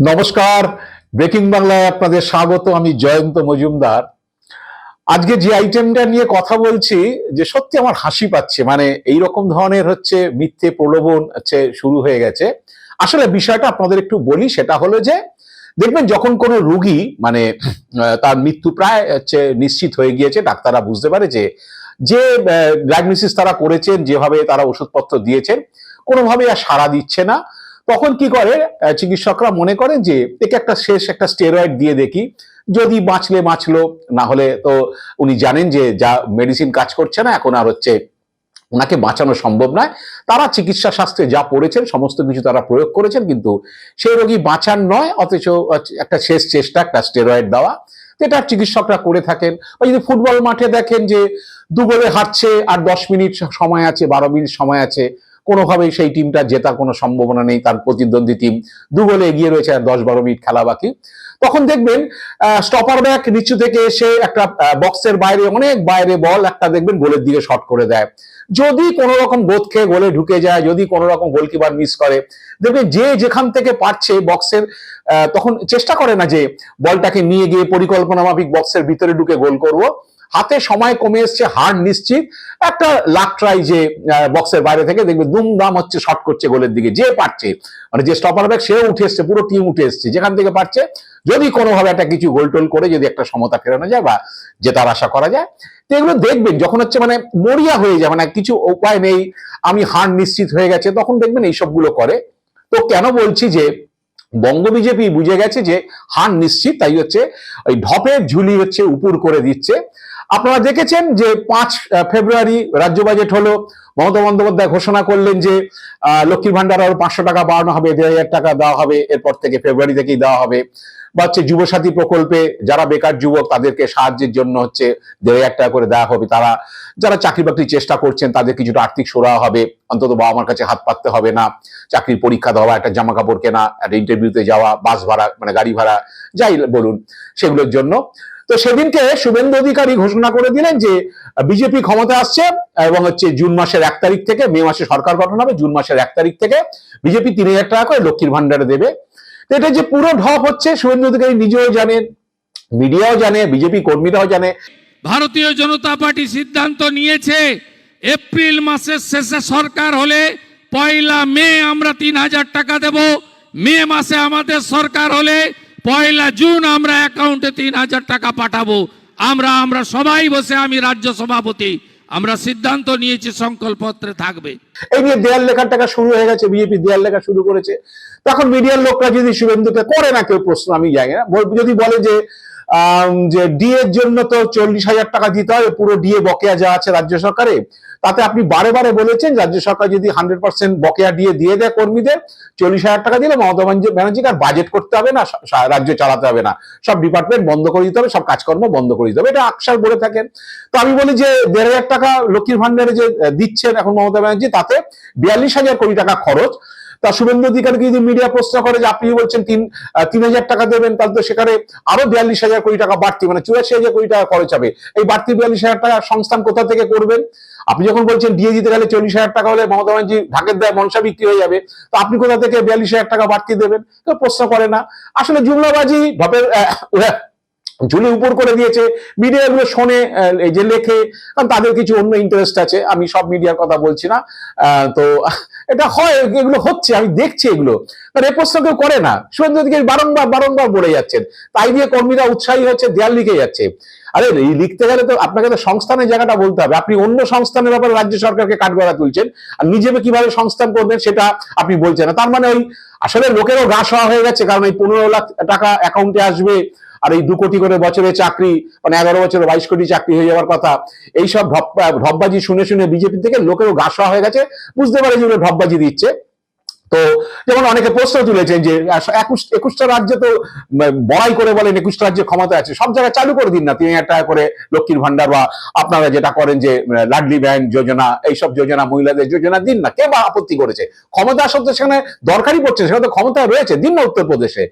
নমস্কার, ব্রেকিং বাংলায় আপনাদের স্বাগত। আমি জয়ন্ত মজুমদার। আজকে যে আইটেমটা নিয়ে কথা বলছি, যে সত্যি আমার হাসি পাচ্ছে। মানে এইরকম ধরনের মিথ্যে প্রলোভন শুরু হয়ে গেছে। আসলে বিষয়টা আপনাদের একটু বলি, সেটা হলো যে দেখবেন যখন কোনো রোগী তার মৃত্যু প্রায় নিশ্চিত হয়ে গিয়েছে, ডাক্তাররা বুঝতে পারে যে যে ডায়াগনোসিস তারা করেছেন, যেভাবে তারা ওষুধপত্র দিয়েছেন, কোনোভাবেই আর সাড়া দিচ্ছে না। তখন কি করে চিকিৎসকরা মনে করেন যে একে একটা স্টেরয়েড দিয়ে দেখি, যদি বাঁচলে বাঁচলো, না হলে তো উনি জানেন যে যা মেডিসিন কাজ করছে না, এখন আর ওনাকে বাঁচানো সম্ভব নয়। তারা চিকিৎসা শাস্ত্রে যা পড়েছেন সমস্ত কিছু তারা প্রয়োগ করেছেন, কিন্তু সেই রোগী বাঁচার নয়, অথচ একটা শেষ চেষ্টা একটা স্টেরয়েড দেওয়া, যেটা চিকিৎসকরা করে থাকেন। বা যদি ফুটবল মাঠে দেখেন যে 2 গোলে হারছে, আর 10 মিনিট সময় আছে, 12 মিনিট সময় আছে, কোনোভাবেই সেই টিমটা জেতার কোনো সম্ভাবনা নেই, তার প্রতিদ্বন্দ্বী টিম 2 গোলে এগিয়ে রয়েছে, আর 10-12 মিনিট খেলা বাকি। তখন দেখবেন স্টপার ব্যাক নিচু থেকে এসে একটা বক্সের বাইরে, অনেক বাইরে বল একটা দেখবেন গোলের দিকে শট করে দেয়। যদি কোনো রকম গোদ খেয়ে গোলে ঢুকে যায়, যদি কোনো রকম গোলকিপার মিস করে, দেখবেন যে যেখান থেকে পারছে বক্সের, তখন চেষ্টা করে না যে বলটাকে নিয়ে গিয়ে পরিকল্পনা মাফিক বক্সের ভিতরে ঢুকে গোল করব। হাতে সময় কমে এসছে, হার নিশ্চিত, একটা লাখ ট্রাই যে বক্সের বাইরে থেকে দেখবে দুমদাম শট করছে গোলের দিকে, যে পারছে, মানে যে স্টপার ব্যাক সেও উঠে এসছে, পুরো টিম উঠে এসছে, যেখান থেকে পারছে, যদি কোনোভাবে একটা কিছু গোল টোল করে যদি একটা সমতা ফেরানো যায় বা জেতার আশা করা যায়। তো এগুলো দেখবেন যখন মরিয়া হয়ে যায়, মানে কিছু উপায় নেই, আমি হার নিশ্চিত হয়ে গেছে, তখন দেখবেন এইসবগুলো করে। তো কেন বলছি যে বঙ্গ বিজেপি বুঝে গেছে যে হার নিশ্চিত, তাই ওই ঢপের ঝুলি উপুর করে দিচ্ছে। আপনারা দেখেছেন যে 5 ফেব্রুয়ারি রাজ্য বাজেট হলো, মমতা বন্দ্যোপাধ্যায় ঘোষণা করলেন যে লক্ষ্মীর ভান্ডার আরো 500 টাকা বাড়ানো হবে, 1,500 টাকা দেওয়া হবে, এরপর থেকে ফেব্রুয়ারি থেকেই দেওয়া হবে। বা যুবসাথী প্রকল্পে যারা বেকার যুবক তাদেরকে সাহায্যের জন্য 1,500 টাকা করে দেওয়া হবে। তারা যারা চাকরি বাকরির চেষ্টা করছেন তাদের কিছুটা আর্থিক সুরাহা হবে, অন্তত বাবা মার কাছে হাত পাততে হবে না, চাকরির পরীক্ষা দেওয়া, একটা জামা কাপড় কেনা, একটা ইন্টারভিউতে যাওয়া, বাস ভাড়া মানে গাড়ি ভাড়া যাই বলুন, সেগুলোর জন্য। তো সেদিনকে শুভেন্দু অধিকারী ঘোষণা করে দিলেন যে বিজেপি ক্ষমতা আসছে, এবং জুন মাসের 1 তারিখ থেকে, মে মাসে সরকার গঠন হবে, জুন মাসের 1 তারিখ থেকে বিজেপি 3,000 টাকা করে লক্ষ্মীর ভান্ডারে দেবে। এটা যে পুরো ঢপ হচ্ছে, শুভেন্দু অধিকারী নিজেও জানেন, মিডিয়াও জানে, বিজেপি কর্মীরাও জানে। ভারতীয় জনতা পার্টি সিদ্ধান্ত নিয়েছে এপ্রিল মাসের শেষে সরকার হলে 1 মে আমরা 3,000 টাকা দেব। মে মাসে আমাদের সরকার হলে 1 জুন আমরা অ্যাকাউন্টে 3,000 টাকা পাঠাবো। আমরা সবাই বসে, আমি রাজ্য সভাপতি, আমরা সিদ্ধান্ত নিয়েছি, সংকল্পপত্রে থাকবে। এই নিয়ে দেয়াল লেখার টাকা শুরু হয়ে গেছে, বিজেপি দেয়াল লেখা শুরু করেছে। তখন মিডিয়ার লোকরা যদি শুভেন্দুকে করে না কেউ প্রশ্ন, আমি জানি না, যদি বলে যে ডি এর জন্য তো 40,000 টাকা দিতে হবে, পুরো ডিএ বকেয়া যা আছে রাজ্য সরকারে, তাতে আপনি বারে বারে বলেছেন রাজ্য সরকার যদি 100% বকেয়া ডিএ দিয়ে দেয় কর্মীদের, 40,000 টাকা দিলে মমতা ব্যানার্জিকে আর বাজেট করতে হবে না, রাজ্য চালাতে হবে না, সব ডিপার্টমেন্ট বন্ধ করে দিতে হবে, সব কাজকর্ম বন্ধ করে দিতে হবে, এটা আকসার বলে থাকেন। তো আমি বলি যে 1,500 টাকা লক্ষ্মীর ভান্ডারে যে দিচ্ছেন এখন মমতা ব্যানার্জি, তাতে 42,000 কোটি টাকা খরচ। তা শুভেন্দু অধিকারীকে যদি মিডিয়া প্রশ্ন করে যে আপনি বলছেন 3,000 টাকা দেবেন, তাহলে তো সেখানে আরো 42,000 কোটি টাকা বাড়তি, মানে 84,000 কোটি টাকা খরচ হবে। এই বাড়তি 42,000 টাকা সংস্থান কোথা থেকে করবেন? আপনি যখন বলছেন ডিএ দিতে গেলে 40,000 টাকা হলে মমতা ব্যানার্জি ঢাকের দেয় মনসা বিক্রি হয়ে যাবে, তো আপনি কোথা থেকে 42,000 টাকা বাড়তি দেবেন? কেউ প্রশ্ন করে না। আসলে জুমলাবাজি, ঢপের ঝুলি উপর করে দিয়েছে। মিডিয়া এগুলো শোনে, এই যে লেখে, কারণ তাদের কিছু অন্য ইন্টারেস্ট আছে, আমি সব মিডিয়ার কথা বলছি না। তো এটা হয়, এগুলো হচ্ছে, আমি দেখছি এগুলো, কারণ এ প্রশ্ন কেউ করে না। শুভেন্দু অধিকারী বারংবার বলে যাচ্ছেন, তাই দিয়ে কর্মীরা উৎসাহী হচ্ছে, দেয়াল লিখে যাচ্ছে। আরে এই লিখতে গেলে তো আপনাকে তো সংস্থানের জায়গাটা বলতে হবে। আপনি অন্য সংস্থানের ব্যাপারে রাজ্য সরকারকে কাঠগড়া তুলছেন, আর নিজেকে কিভাবে সংস্থান করবেন সেটা আপনি বলছেন না। তার মানে ওই আসলে লোকেরও গা সওয়া হয়ে গেছে, কারণ এই 15 লাখ টাকা অ্যাকাউন্টে আসবে, আর এই 2 কোটি করে বছরে চাকরি, মানে 11 বছরে 22 কোটি চাকরি হয়ে যাওয়ার কথা, এইসব ঢপবাজি শুনে শুনে বিজেপি থেকে লোকেরও গা সওয়া হয়ে গেছে, বুঝতে পারে যে ঢপবাজি দিচ্ছে। তো যেমন অনেকে প্রশ্ন তুলেছেন যে 21টা রাজ্যে তো বড়াই করে বলেন 21টা রাজ্যে ক্ষমতা আছে, সব জায়গায় চালু করে দিন না 3,000 টাকা করে লক্ষ্মীর ভান্ডার, বা আপনারা যেটা করেন যে লাডলি ব্যাংক যোজনা, এইসব যোজনা, মহিলাদের যোজনা দিন না, কে বা আপত্তি করেছে? ক্ষমতা আসতে সেখানে দরকারই পড়ছে, সেখানে তো ক্ষমতা রয়েছে, দিন না উত্তরপ্রদেশে।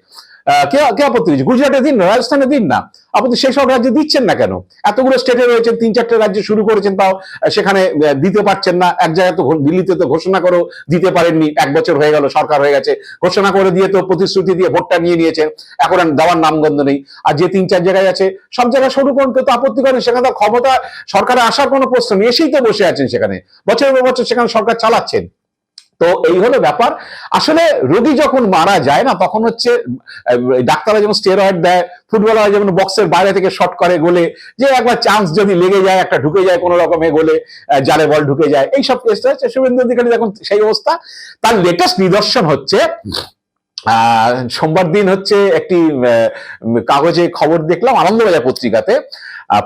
কে কে আপত্তি দিচ্ছে? গুজরাটে দিন না, রাজস্থানে দিন না, আপনি সেই সব রাজ্যে দিচ্ছেন না কেন? এতগুলো স্টেটে রয়েছেন, 3-4টে রাজ্য শুরু করেছেন, তাও সেখানে দিতে পারছেন না। এক জায়গায় তো দিল্লিতে তো ঘোষণা করেও দিতে পারেননি, 1 বছর হয়ে গেল, সরকার হয়ে গেছে, ঘোষণা করে দিয়ে তো প্রতিশ্রুতি দিয়ে ভোটটা নিয়ে নিয়েছে, এখন আর দেওয়ার নামগন্ধ নেই। আর যে 3-4 জায়গায় আছে সব জায়গায় শুরু করুন, কেউ তো আপত্তি করেন, সেখানে তো ক্ষমতা সরকারে আসার কোনো প্রশ্ন নেই, এসেই তো বসে আছেন সেখানে, বছরের পর বছর সেখানে সরকার চালাচ্ছেন। তো এই হলো ব্যাপার। আসলে রোগী যখন মারা যায় না, তখন হচ্ছে ডাক্তাররা যেমন স্টেরয়েড দেয়, ফুটবলাররা যেমন বক্সের বাইরে থেকে শট করে গোলে, যে একবার চান্স যদি লেগে যায়, একটা ঢুকে যায় কোনো রকমে গোলে, জালে বল ঢুকে যায়, এইসব কেসটা হচ্ছে। শুভেন্দু অধিকারী এখন সেই অবস্থা। তার লেটেস্ট নিদর্শন হচ্ছে সোমবার দিন হচ্ছে একটি কাগজে খবর দেখলাম, আনন্দবাজার পত্রিকাতে,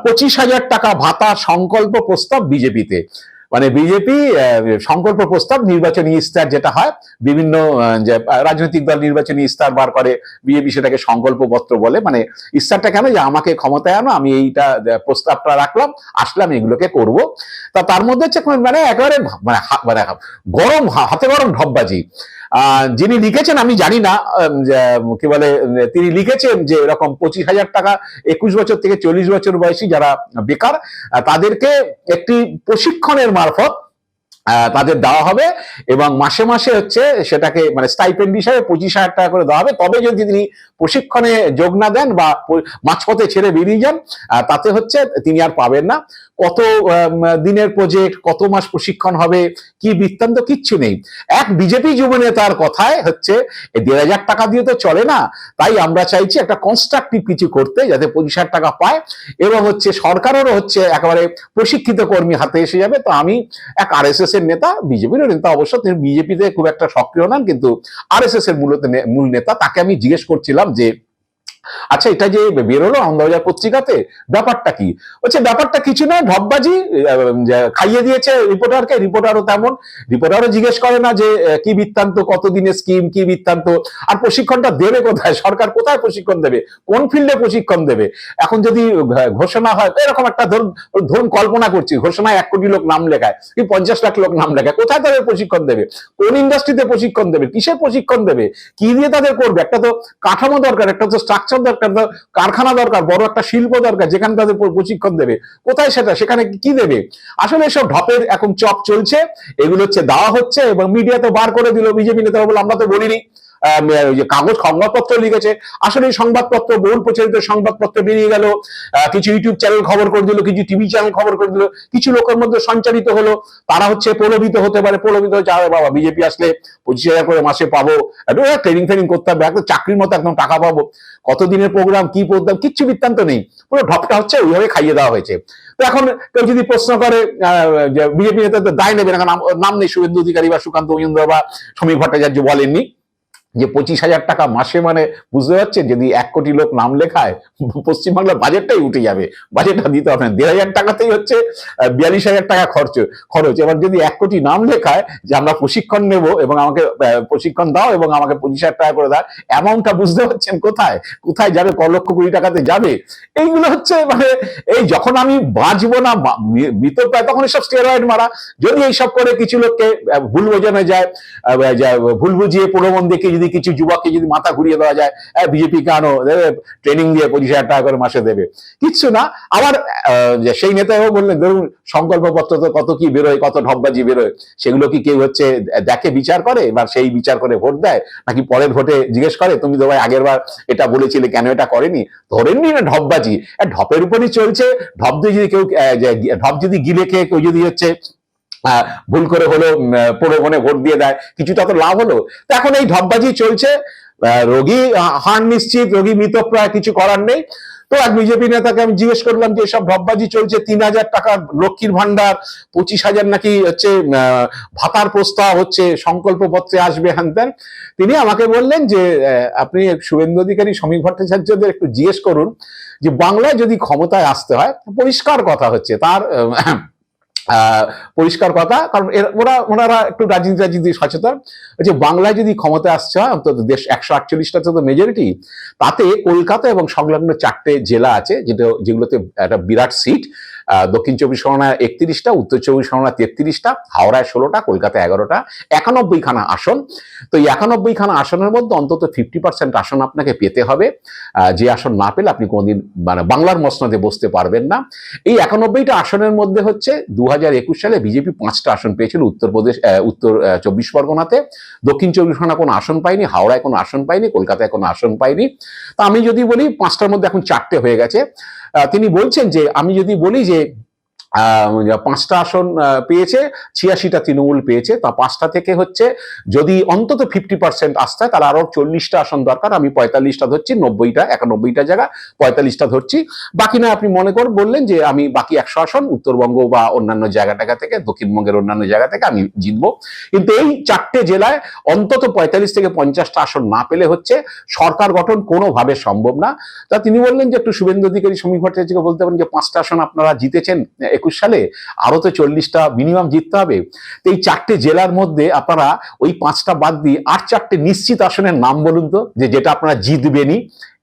25,000 টাকা ভাতা সংকল্প প্রস্তাব বিজেপিতে। মানে বিজেপি সংকল্প প্রস্তাব, নির্বাচনী ইস্তার যেটা হয়, বিভিন্ন যে রাজনৈতিক দল নির্বাচনী ইস্তার বার করে, বিজেপি সেটাকে সংকল্প পত্র বলে। মানে ইস্তারটা কেন, যে আমাকে ক্ষমতায় আনো, আমি এইটা প্রস্তাবটা রাখলাম, আসলাম, এগুলোকে করব। তা তার মধ্যে হচ্ছে মানে একেবারে মানে গরম, হাতে গরম ঢপবাজি। যিনি লিখেছেন আমি জানি না, কি বলে, তিনি লিখেছেন যে এরকম 25,000 টাকা 21 বছর থেকে 40 বছর বয়সী যারা বেকার, তাদেরকে একটি প্রশিক্ষণের মারফত তাদের দেওয়া হবে, এবং মাসে মাসে হচ্ছে সেটাকে মানে স্টাইপেন্ড হিসাবে 25,000 টাকা করে দেওয়া হবে। তবে যদি তিনি প্রশিক্ষণে যোগ না দেন বা মাঝপথে ছেড়ে বেরিয়ে যান, তাতে হচ্ছে তিনি আর পাবেন না। কত দিনের প্রজেক্ট, কত মাস প্রশিক্ষণ হবে, কি বৃত্তান্ত, কিচ্ছু নেই। এক বিজেপি যুব নেতার কথায় হচ্ছে 1,500 টাকা দিয়ে তো চলে না, তাই আমরা চাইছি একটা কনস্ট্রাকটিভ কিছু করতে, যাতে 25,000 টাকা পায়, এবং হচ্ছে সরকারেরও হচ্ছে একেবারে প্রশিক্ষিত কর্মী হাতে এসে যাবে। তো আমি এক আরএসএস এর নেতা, বিজেপির নেতা অবশ্য, তিনি বিজেপিতে খুব একটা সক্রিয় নন, কিন্তু আরএসএস এর মূল নেতা, তাকে আমি জিজ্ঞেস করছিলাম যে আচ্ছা, এটা যে বেরোলো আনন্দবাজার পত্রিকাতে, ব্যাপারটা কি? বলছে ব্যাপারটা কিছু নয়, ঢপবাজি, খাইয়ে দিয়েছে রিপোর্টারকে। রিপোর্টারও তেমন, রিপোর্টারও জিজ্ঞেস করে না যে কি বৃত্তান্ত, কত দিনের স্কিম, কি বৃত্তান্ত, আর প্রশিক্ষণটা দেবে কোথায়, সরকার কোথায় প্রশিক্ষণ দেবে, কোন ফিল্ডে প্রশিক্ষণ দেবে। এখন যদি ঘোষণা হয়, এরকম একটা ধরুন কল্পনা করছি, ঘোষণায় 1 কোটি লোক নাম লেখায়, কি 50 লাখ লোক নাম লেখায়, কোথায় তাদের প্রশিক্ষণ দেবে, কোন ইন্ডাস্ট্রিতে প্রশিক্ষণ দেবে, কিসের প্রশিক্ষণ দেবে, কি দিয়ে তাদের করবে? একটা তো কাঠামো দরকার, একটা তো স্ট্রাকচার দরকার, কারখানা দরকার, বড় একটা শিল্প দরকার, যেখানে তাদের প্রশিক্ষণ দেবে। কোথায় সেটা, সেখানে কি দেবে? আসলে এসব ঢপের এখন চপ চলছে, এগুলো হচ্ছে দেওয়া হচ্ছে, এবং মিডিয়া তো বার করে দিল, বিজেপি নেতারা বলে আমরা তো বলিনি, কাগজ সংবাদপত্র লিখেছে। আসলে এই সংবাদপত্র, বহুল প্রচারিত সংবাদপত্র বেরিয়ে গেল, কিছু ইউটিউব চ্যানেল খবর করে দিল, কিছু টিভি চ্যানেল খবর করে দিল, কিছু লোকের মধ্যে সঞ্চারিত হলো, তারা হচ্ছে প্রলোভিত হতে পারে, প্রলোভিত হচ্ছে বাবা বিজেপি আসলে 25,000 করে মাসে পাবো, ট্রেনিং ফেনিং করতে হবে, একদম চাকরির মতো একদম টাকা পাবো, কতদিনের প্রোগ্রাম, কি প্রোগ্রাম, কিচ্ছু বৃত্তান্ত নেই, পুরো ঢপটা হচ্ছে ওইভাবে খাইয়ে দেওয়া হয়েছে। তো এখন কেউ যদি প্রশ্ন করে, বিজেপি নেতাদের দায় নেবে না, নাম নেই শুভেন্দু অধিকারী বা সুকান্ত মজুমদার বা সমীর ভট্টাচার্য বলেননি যে 25,000 টাকা মাসে, মানে বুঝতে পারছেন, যদি 1 কোটি লোক নাম লেখায়, পশ্চিমবাংলার বাজেটটাই উঠে যাবে, বাজেটটা দিতে হবে না, 1,500 টাকাতেই হচ্ছে 42,000 টাকা খরচ। এবার যদি 1 কোটি নাম লেখায় যে আমরা প্রশিক্ষণ নেব এবং আমাকে প্রশিক্ষণ দাও এবং আমাকে 25,000 টাকা করে দাও, অ্যামাউন্টটা বুঝতে পারছেন কোথায় কোথায় যাবে, ক লক্ষ কোটি টাকাতে যাবে। এইগুলো হচ্ছে মানে, এই যখন আমি বাঁচবো না, মৃত প্রায়, তখন এসব স্টেরয়েড মারা। যদি এইসব করে কিছু লোককে ভুল বোঝানো যায়, ভুল বুঝিয়ে প্রলোভন দেখে যদি কিছু যুবককে যদি মাথা ঘুরিয়ে দেওয়া যায়, বিজেপি কেন ট্রেনিং দিয়ে 25,000 টাকা করে মাসে দেবে, কিচ্ছু না। আবার সেই নেতাও বললেন, ধরুন সংকল্পপত্র তো কত কি বেরোয়, কত ঢপবাজি বেরোয়, সেগুলো কি কেউ হচ্ছে দেখে, বিচার করে, এবার সেই বিচার করে ভোট দেয়, নাকি পরের ভোটে জিজ্ঞেস করে তুমি তো ভাই আগের বার এটা বলেছিলে, কেন এটা করেনি? ধরেননি না ঢপবাজি, ঢপের উপরই চলছে। ঢপ দিয়ে যদি কেউ, ঢপ যদি গিলে খেয়ে কেউ যদি হচ্ছে ভুল করে হলো প্রলোভনে ভোট দিয়ে দেয়, কিছুটা তো লাভ হলো। তো এখন এই ঢপবাজি চলছে, রোগী হার নিশ্চিত, রোগী মৃতপ্রায়, কিছু করার নেই। তো এক বিজেপি নেতাকে আমি জিজ্ঞেস করলাম যে এসব ঢপবাজি চলছে, 3,000 টাকা লক্ষ্মীর ভান্ডার, 25,000 নাকি হচ্ছে ভাতার প্রস্তাব হচ্ছে, সংকল্প পত্রে আসবে, হ্যান। তিনি আমাকে বললেন যে আপনি শুভেন্দু অধিকারী, সমীর ভট্টাচার্যদের একটু জিজ্ঞেস করুন যে বাংলায় যদি ক্ষমতায় আসতে হয়, পরিষ্কার কথা হচ্ছে তার, পরিষ্কার কথা, কারণ ওনারা একটু রাজনীতি সচেতন, যে বাংলায় যদি ক্ষমতায় আসছে হয়, অন্তত দেশ 148টা তো মেজরিটি, তাতে কলকাতা এবং সংলগ্ন 4টে জেলা আছে, যেগুলোতে একটা বিরাট সিট, দক্ষিণ চব্বিশ পরগনা 31টা, উত্তর চব্বিশ পরগনা 33টা, হাওড়ায় 16টা, কলকাতায় 11টা, 91খানা আসন। তো এই 91খানা আসনের মধ্যে অন্তত 50% আসন আপনাকে পেতে হবে। যে আসন না পেলে আপনি কোনোদিন মানে বাংলার মসনদে বসতে পারবেন না। এই 91টা আসনের মধ্যে হচ্ছে 2021 সালে বিজেপি 5টা আসন পেয়েছিল উত্তর 24 পরগনাতে, দক্ষিণ চব্বিশ পরগনা কোনো আসন পায়নি, হাওড়ায় কোনো আসন পায়নি, কলকাতায় কোনো আসন পায়নি। তো আমি যদি বলি 5টার মধ্যে এখন 4টে হয়ে গেছে। তিনি বলছেন যে আমি যদি বলি যে 5টা আসন পেয়েছে, 86টা তৃণমূল পেয়েছে, তা 5টা থেকে হচ্ছে যদি অন্তত 50% আসতে হয় তাহলে আরো 40টা আসন দরকার। আমি 45টা ধরছি, 90টা 91টা জায়গা 45টা ধরছি। বাকি না আপনি মনে করে বললেন যে আমি বাকি 100 আসন উত্তরবঙ্গ বা অন্যান্য জায়গা থেকে, দক্ষিণবঙ্গের অন্যান্য জায়গা থেকে আমি জিতবো। কিন্তু এই 4টে জেলায় অন্তত 45 থেকে 50টা আসন না পেলে হচ্ছে সরকার গঠন কোনোভাবে সম্ভব না। তা তিনি বললেন যে একটু শুভেন্দু অধিকারী, সমীর ভট্টাচার্যকে বলতে পারেন যে 5টা আসন আপনারা জিতেছেন 21 সালে, আরো তো 40টা মিনিমাম জিততে হবে। তো এই 4টে জেলার মধ্যে আপনারা ওই 5টা বাদ দিয়ে আর 4টে নিশ্চিত আসনের নাম বলুন তো, যে যেটা আপনারা জিতবেনই,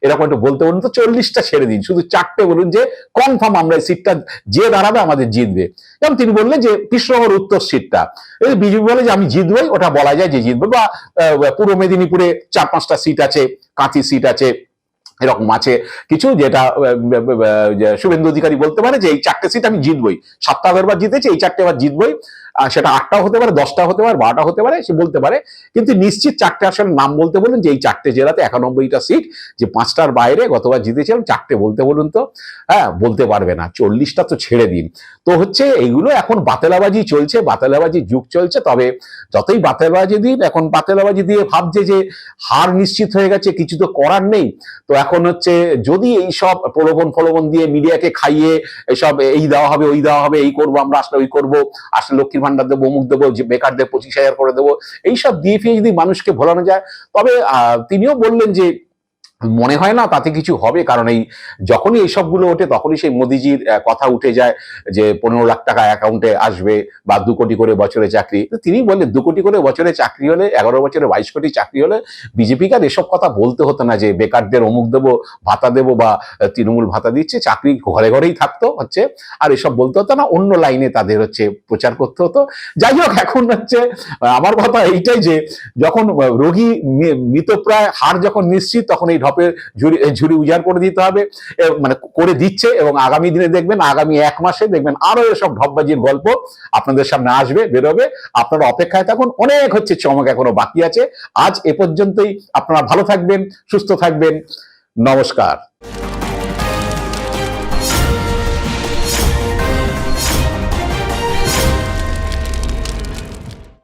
এরকম একটু বলতে বলুন তো। 40টা ছেড়ে দিন, শুধু 4টে বলুন যে কনফার্ম আমরা এই সিটটা যে দাঁড়াবে আমাদের জিতবে। যেমন তিনি বললেন যে কৃষ্ণনগর উত্তর সিটটা বিজেপি বলে যে আমি জিতবই, ওটা বলা যায় যে জিতবে। বা পূর্ব মেদিনীপুরে 4-5টা সিট আছে, কাঁথি সিট আছে, এরকম আছে কিছু, যেটা শুভেন্দু অধিকারী বলতে পারে যে এই 4টে সিট আমি জিতবই, 7টা এবার জিতেছি, এই 4টে এবার জিতবই। সেটা 8টাও হতে পারে, 10টা হতে পারে, 12টা হতে পারে, সে বলতে পারে। কিন্তু নিশ্চিত 4টে আসনের নাম বলতে বলুন যে এই 4টে জেলাতে 91টা সিট, যে 5টার বাইরে গতবার জিতেছিলাম, 4টে বলতে বলুন তো। হ্যাঁ, বলতে পারবে না। 40টা তো ছেড়ে দিন। তো হচ্ছে এইগুলো এখন বাতেলাবাজি চলছে, বাতেলাবাজি যুগ চলছে। তবে যতই বাতেলাবাজি দিন, এখন বাতেলাবাজি দিয়ে ভাবছে যে হার নিশ্চিত হয়ে গেছে, কিছু তো করার নেই। তো এখন হচ্ছে যদি এইসব প্রলোভন দিয়ে মিডিয়াকে খাইয়ে এসব এই দেওয়া হবে, ওই দেওয়া হবে, এই করবো আমরা, আসলে ওই করবো, আসলে লক্ষ্মীর ভান্ডার দেবো, অমুক দেবো, যে বেকারদের 25,000 করে দেবো, এইসব দিয়ে ফিরে যদি মানুষকে ভোলানো যায়, তবে তিনিও বললেন যে মনে হয় না তাতে কিছু হবে। কারণ এই যখনই এইসবগুলো ওঠে তখনই সেই মোদিজির কথা উঠে যায় যে 15 লাখ টাকা অ্যাকাউন্টে আসবে বা 2 কোটি করে বছরে চাকরি। তো তিনি বললেন 2 কোটি করে বছরে চাকরি হলে, 11 বছরে 22 কোটি চাকরি হলে বিজেপিকে আর এসব কথা বলতে হতো না যে বেকারদের অমুক দেবো, ভাতা দেবো, বা তৃণমূল ভাতা দিচ্ছে, চাকরি ঘরে ঘরেই থাকতো হচ্ছে, আর এসব বলতে হতো না, অন্য লাইনে তাদের হচ্ছে প্রচার করতে হতো। যাই হোক, এখন হচ্ছে আমার কথা এইটাই যে যখন রোগী মৃতপ্রায়, হার যখন নিশ্চিত, তখন এই ঢপের ঝুড়ি উজাড় করে দিতে হবে, মানে করে দিচ্ছে। এবং আগামী দিনে দেখবেন, আগামী 1 মাসে দেখবেন আরো এসব ঢপবাজির গল্প আপনাদের সামনে আসবে, বেরোবে। আপনারা অপেক্ষায় থাকুন, অনেক হচ্ছে চমক এখনো বাকি আছে। আজ এ পর্যন্তই। আপনারা ভালো থাকবেন, সুস্থ থাকবেন। নমস্কার।